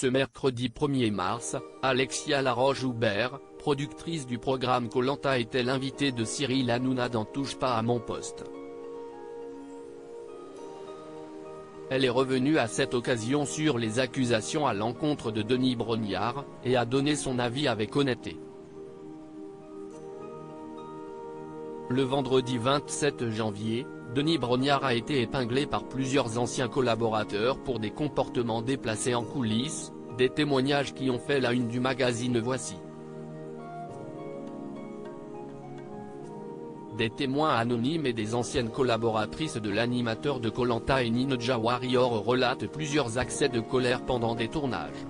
Ce mercredi 1er mars, Alexia Laroche-Joubert, productrice du programme Koh-Lanta, était l'invitée de Cyril Hanouna dans Touche pas à mon poste. Elle est revenue à cette occasion sur les accusations à l'encontre de Denis Brognard, et a donné son avis avec honnêteté. Le vendredi 27 janvier, Denis Brognard a été épinglé par plusieurs anciens collaborateurs pour des comportements déplacés en coulisses, des témoignages qui ont fait la une du magazine Voici. Des témoins anonymes et des anciennes collaboratrices de l'animateur de Koh-Lanta et Ninja Warrior relatent plusieurs accès de colère pendant des tournages.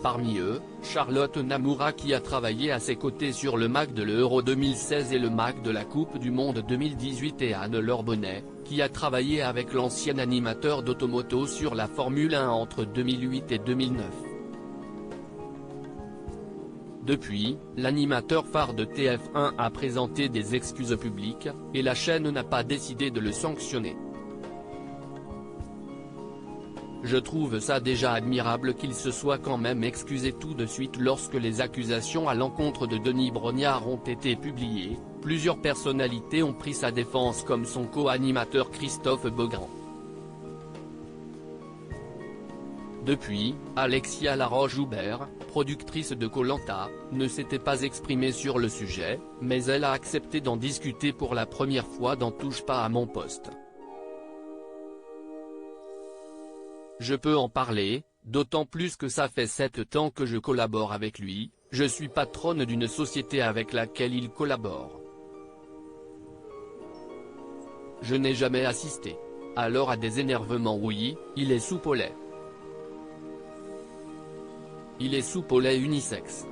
Parmi eux, Charlotte Namoura qui a travaillé à ses côtés sur le MAC de l'Euro 2016 et le MAC de la Coupe du Monde 2018 et Anne-Laure Bonnet, qui a travaillé avec l'ancien animateur d'Automoto sur la Formule 1 entre 2008 et 2009. Depuis, l'animateur phare de TF1 a présenté des excuses publiques, et la chaîne n'a pas décidé de le sanctionner. Je trouve ça déjà admirable qu'il se soit quand même excusé tout de suite lorsque les accusations à l'encontre de Denis Brognard ont été publiées. Plusieurs personnalités ont pris sa défense comme son co-animateur Christophe Beaugrand. Depuis, Alexia Laroche-Joubert, productrice de Koh-Lanta, ne s'était pas exprimée sur le sujet, mais elle a accepté d'en discuter pour la première fois dans Touche pas à mon poste. Je peux en parler, d'autant plus que ça fait 7 ans que je collabore avec lui, je suis patronne d'une société avec laquelle il collabore. Je n'ai jamais assisté. Alors à des énervements, oui, il est soupe au lait. Il est soupe au lait unisexe.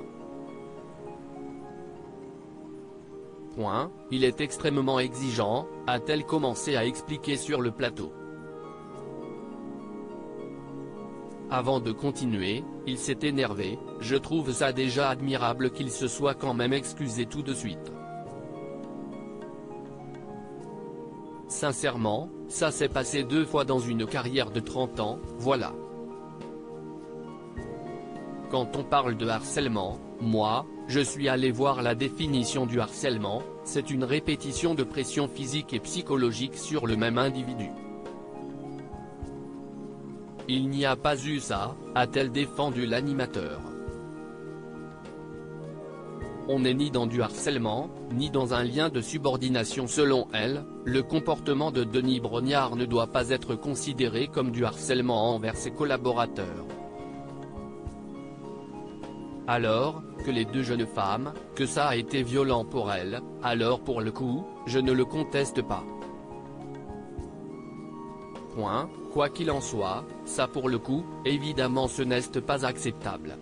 Point, il est extrêmement exigeant, a-t-elle commencé à expliquer sur le plateau. Avant de continuer, il s'est énervé, je trouve ça déjà admirable qu'il se soit quand même excusé tout de suite. Sincèrement, ça s'est passé 2 fois dans une carrière de 30 ans, voilà. Quand on parle de harcèlement, moi, je suis allé voir la définition du harcèlement, c'est une répétition de pression physique et psychologique sur le même individu. Il n'y a pas eu ça, a-t-elle défendu l'animateur. On n'est ni dans du harcèlement, ni dans un lien de subordination selon elle, le comportement de Denis Brognard ne doit pas être considéré comme du harcèlement envers ses collaborateurs. Alors, que les 2 jeunes femmes, que ça a été violent pour elles, alors pour le coup, je ne le conteste pas. Point, quoi qu'il en soit, ça pour le coup, évidemment ce n'est pas acceptable.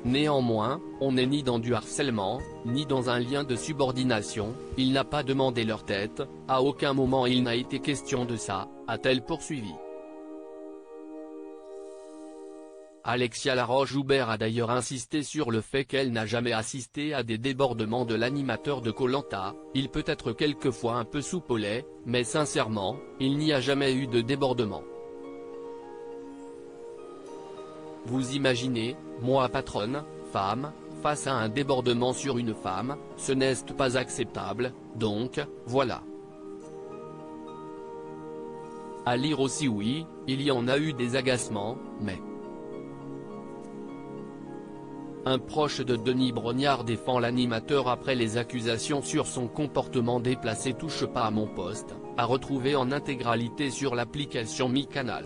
Néanmoins, on n'est ni dans du harcèlement, ni dans un lien de subordination, il n'a pas demandé leur tête, à aucun moment il n'a été question de ça, a-t-elle poursuivi. Alexia Laroche-Joubert a d'ailleurs insisté sur le fait qu'elle n'a jamais assisté à des débordements de l'animateur de Koh-Lanta, il peut être quelquefois un peu soupe au lait, mais sincèrement, il n'y a jamais eu de débordement. Vous imaginez, moi patronne, femme, face à un débordement sur une femme, ce n'est pas acceptable, donc, voilà. À lire aussi oui, il y en a eu des agacements, mais... Un proche de Denis Brognard défend l'animateur après les accusations sur son comportement déplacé. Touche pas à mon poste, à retrouver en intégralité sur l'application Mi Canal.